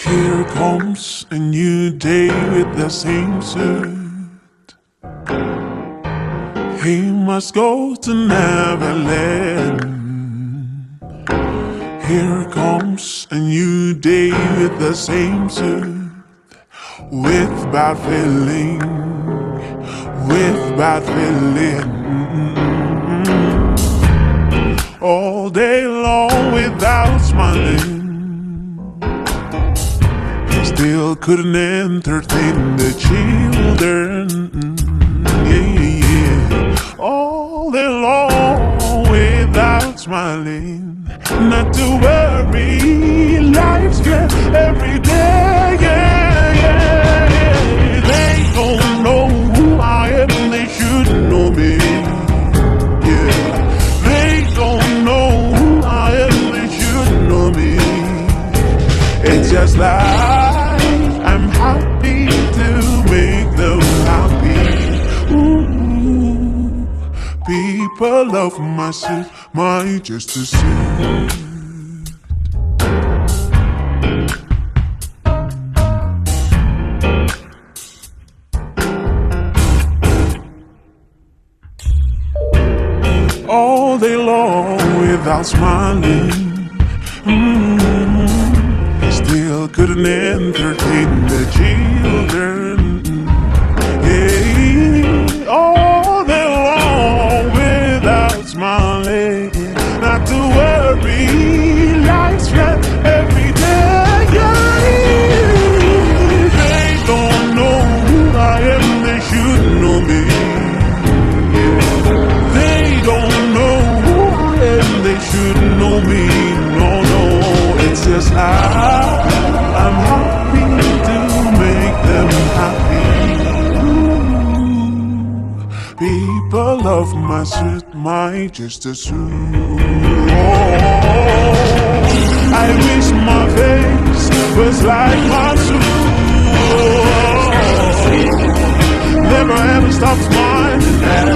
Here comes a new day with the same suit. He must go to Neverland. Here comes a new day with the same suit. With bad feeling, with bad feeling. All day long without smiling. Still couldn't entertain the children. Yeah, yeah. All day long without smiling. Not to worry, life's good every day. Yeah, yeah, yeah. They don't know who I am, they should know me. Yeah, they don't know who I am, they should know me. It's just like I'm happy to make them happy. Ooh, people love my suit, my Jester suit. All day long without smiling. Still couldn't entertain the children. Yeah, all day long without smiling. Not to worry, life's right every day. Yeah, they don't know who I am, they should know me. Yeah, they don't know who I am, they should know me. No, no, it's just I'm happy to make them happy. Ooh, people love my suit, my Jester suit. Oh, I wish my face was like my suit. Never ever stop smiling at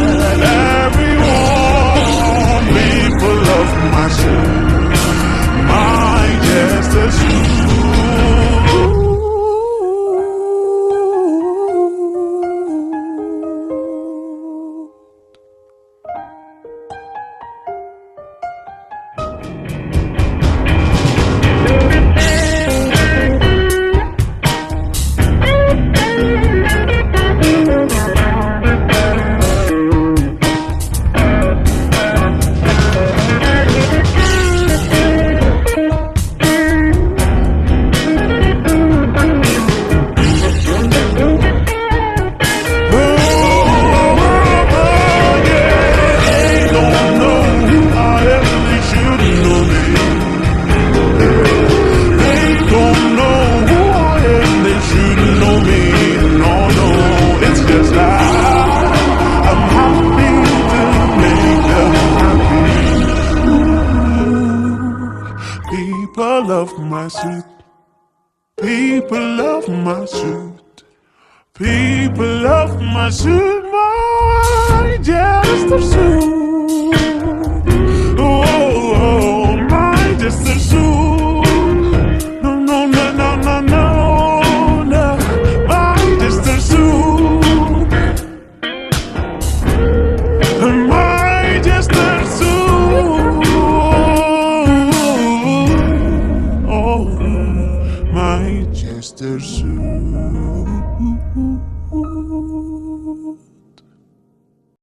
everyone. People love my suit, my Jester suit. People love my suit. People love my suit. People love my suit, my Jester suit. Oh, oh, my Jester suit. No, no, no, no, no, no, no, my Jester suit. My Jester suit. My Jester suit.